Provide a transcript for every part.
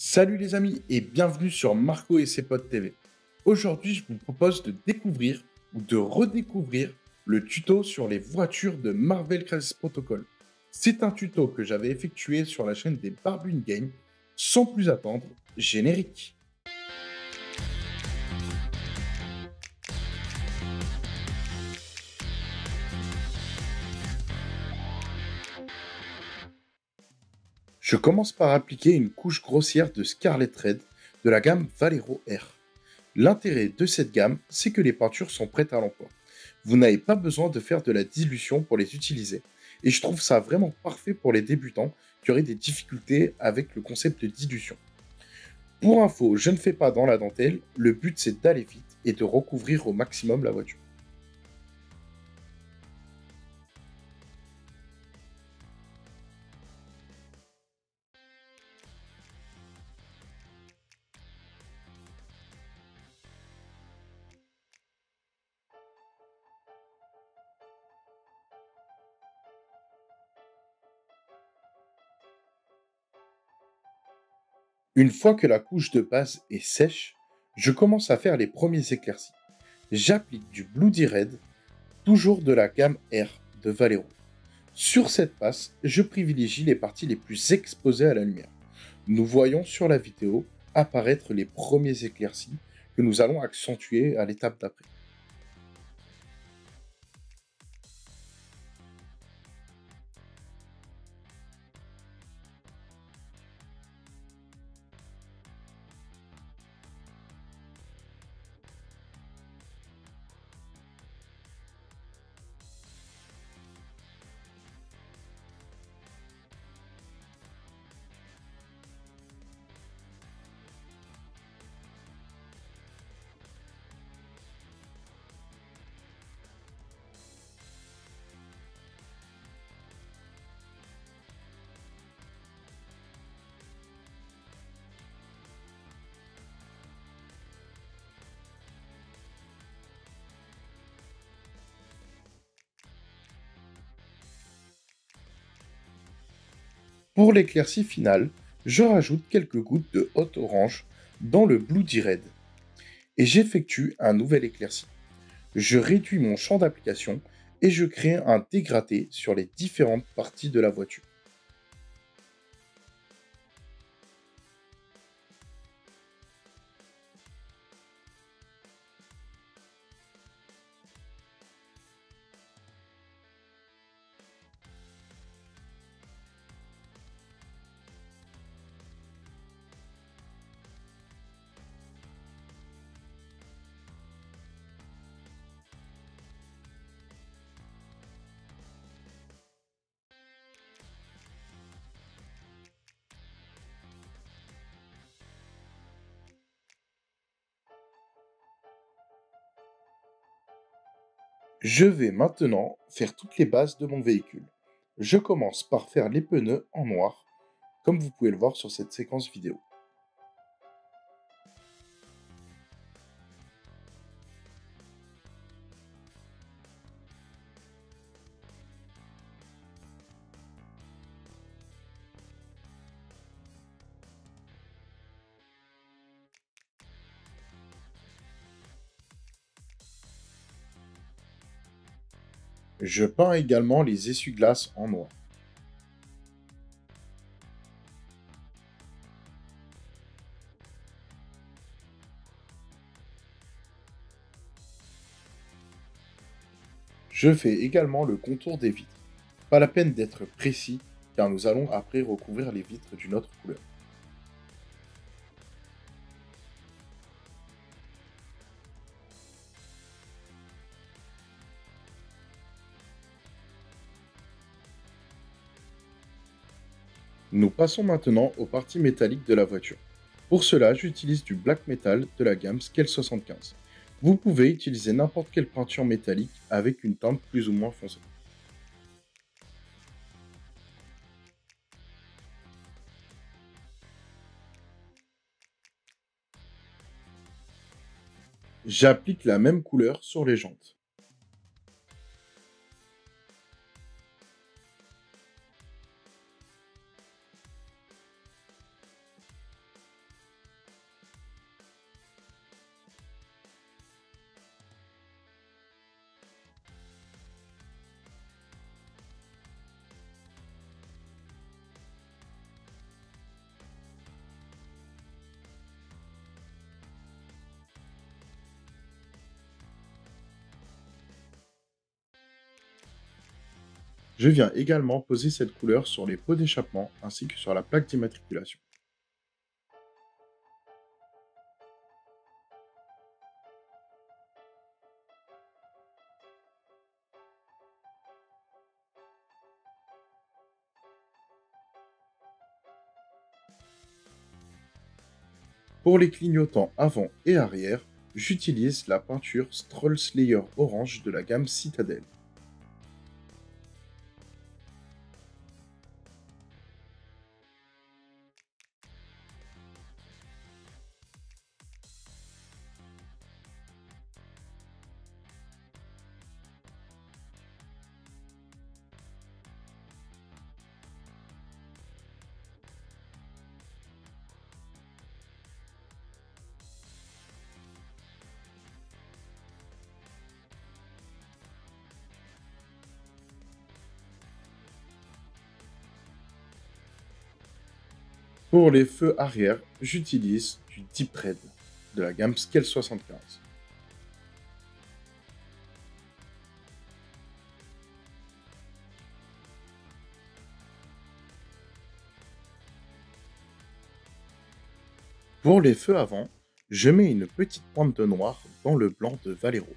Salut les amis et bienvenue sur Marco et ses potes TV. Aujourd'hui, je vous propose de découvrir ou de redécouvrir le tuto sur les voitures de Marvel Crisis Protocol. C'est un tuto que j'avais effectué sur la chaîne des Barbune Games. Sans plus attendre, générique. Je commence par appliquer une couche grossière de Scarlet Red de la gamme Valero R. L'intérêt de cette gamme, c'est que les peintures sont prêtes à l'emploi. Vous n'avez pas besoin de faire de la dilution pour les utiliser. Et je trouve ça vraiment parfait pour les débutants qui auraient des difficultés avec le concept de dilution. Pour info, je ne fais pas dans la dentelle, le but c'est d'aller vite et de recouvrir au maximum la voiture. Une fois que la couche de base est sèche, je commence à faire les premiers éclaircis. J'applique du Bloody Red, toujours de la gamme R de Valero. Sur cette passe, je privilégie les parties les plus exposées à la lumière. Nous voyons sur la vidéo apparaître les premiers éclaircis que nous allons accentuer à l'étape d'après. Pour l'éclaircie finale, je rajoute quelques gouttes de Hot Orange dans le Bloody Red et j'effectue un nouvel éclairci. Je réduis mon champ d'application et je crée un dégradé sur les différentes parties de la voiture. Je vais maintenant faire toutes les bases de mon véhicule. Je commence par faire les pneus en noir, comme vous pouvez le voir sur cette séquence vidéo. Je peins également les essuie-glaces en noir. Je fais également le contour des vitres. Pas la peine d'être précis, car nous allons après recouvrir les vitres d'une autre couleur. Nous passons maintenant aux parties métalliques de la voiture. Pour cela, j'utilise du black metal de la gamme Scale 75. Vous pouvez utiliser n'importe quelle peinture métallique avec une teinte plus ou moins foncée. J'applique la même couleur sur les jantes. Je viens également poser cette couleur sur les pots d'échappement ainsi que sur la plaque d'immatriculation. Pour les clignotants avant et arrière, j'utilise la peinture Stroll Slayer Orange de la gamme Citadel. Pour les feux arrière, j'utilise du Deep Red de la gamme Scale 75. Pour les feux avant, je mets une petite pointe de noir dans le blanc de Valero.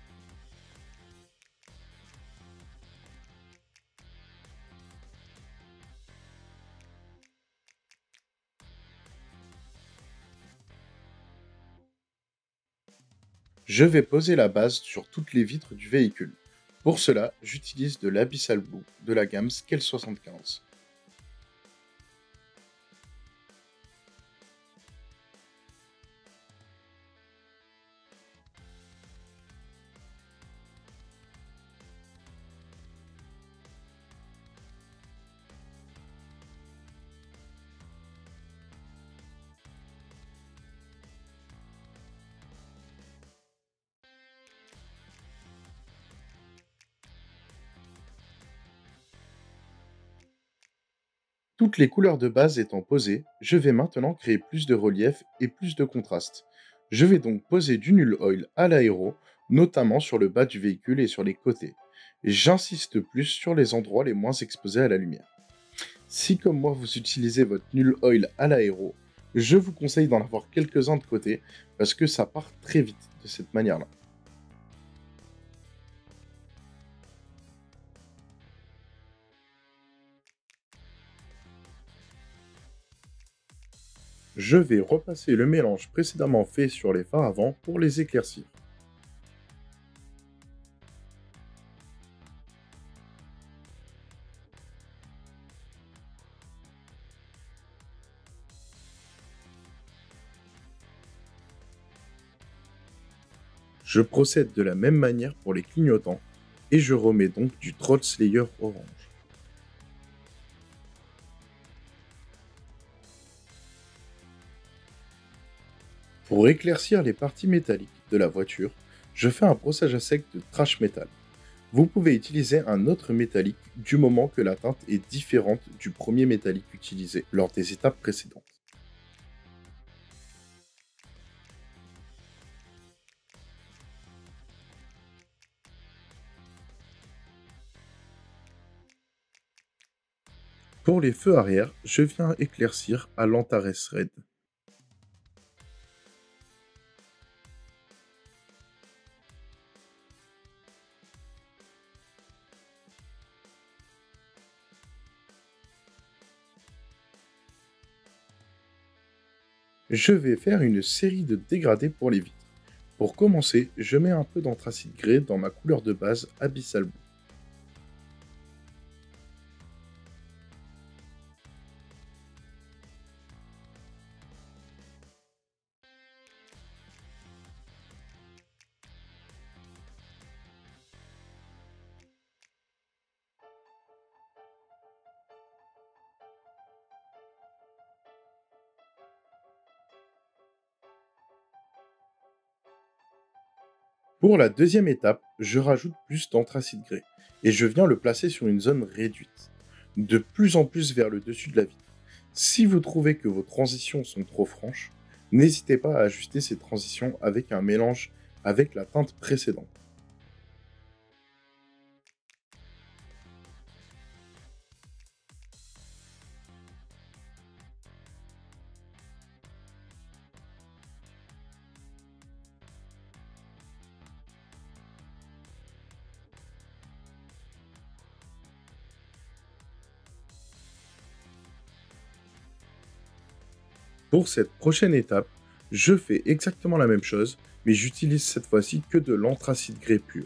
Je vais poser la base sur toutes les vitres du véhicule. Pour cela, j'utilise de l'Abyssal Blue de la gamme Scale 75. Toutes les couleurs de base étant posées, je vais maintenant créer plus de relief et plus de contraste. Je vais donc poser du Null Oil à l'aéro, notamment sur le bas du véhicule et sur les côtés. J'insiste plus sur les endroits les moins exposés à la lumière. Si comme moi vous utilisez votre Null Oil à l'aéro, je vous conseille d'en avoir quelques-uns de côté parce que ça part très vite de cette manière-là. Je vais repasser le mélange précédemment fait sur les phares avant pour les éclaircir. Je procède de la même manière pour les clignotants et je remets donc du Troll Slayer orange. Pour éclaircir les parties métalliques de la voiture, je fais un brossage à sec de trash metal. Vous pouvez utiliser un autre métallique du moment que la teinte est différente du premier métallique utilisé lors des étapes précédentes. Pour les feux arrière, je viens éclaircir à l'Antares Red. Je vais faire une série de dégradés pour les vitres. Pour commencer, je mets un peu d'anthracite grès dans ma couleur de base Abyssal Blue. Pour la deuxième étape, je rajoute plus d'anthracite grès et je viens le placer sur une zone réduite, de plus en plus vers le dessus de la vitre. Si vous trouvez que vos transitions sont trop franches, n'hésitez pas à ajuster ces transitions avec un mélange avec la teinte précédente. Pour cette prochaine étape, je fais exactement la même chose, mais j'utilise cette fois-ci que de l'anthracite grès pur.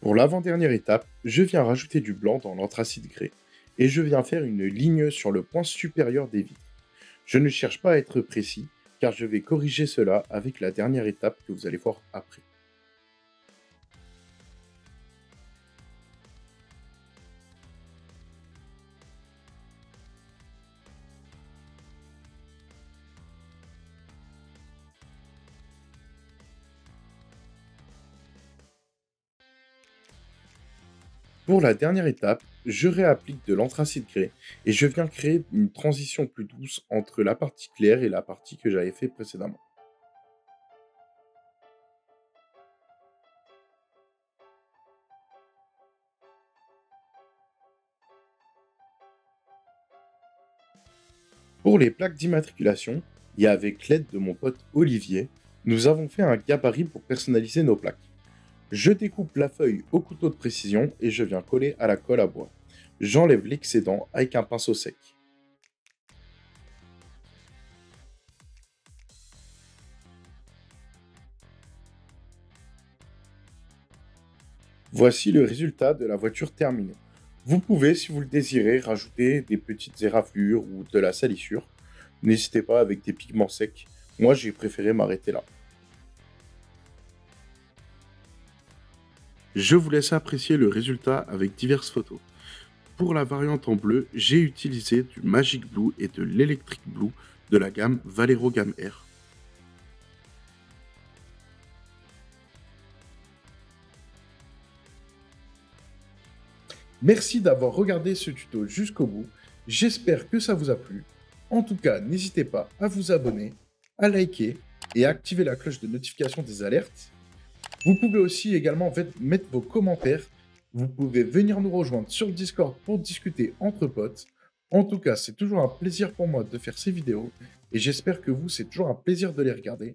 Pour l'avant-dernière étape, je viens rajouter du blanc dans l'anthracite grès et je viens faire une ligne sur le point supérieur des vitres. Je ne cherche pas à être précis car je vais corriger cela avec la dernière étape que vous allez voir après. Pour la dernière étape, je réapplique de l'anthracite grès et je viens créer une transition plus douce entre la partie claire et la partie que j'avais fait précédemment. Pour les plaques d'immatriculation, et avec l'aide de mon pote Olivier, nous avons fait un gabarit pour personnaliser nos plaques. Je découpe la feuille au couteau de précision et je viens coller à la colle à bois. J'enlève l'excédent avec un pinceau sec. Voici le résultat de la voiture terminée. Vous pouvez, si vous le désirez, rajouter des petites éraflures ou de la salissure. N'hésitez pas avec des pigments secs. Moi, j'ai préféré m'arrêter là. Je vous laisse apprécier le résultat avec diverses photos. Pour la variante en bleu, j'ai utilisé du Magic Blue et de l'Electric Blue de la gamme Valero Gamme R. Merci d'avoir regardé ce tuto jusqu'au bout. J'espère que ça vous a plu. En tout cas, n'hésitez pas à vous abonner, à liker et à activer la cloche de notification des alertes. Vous pouvez aussi également mettre vos commentaires. Vous pouvez venir nous rejoindre sur le Discord pour discuter entre potes. En tout cas, c'est toujours un plaisir pour moi de faire ces vidéos et j'espère que vous, c'est toujours un plaisir de les regarder.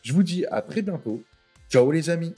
Je vous dis à très bientôt. Ciao les amis!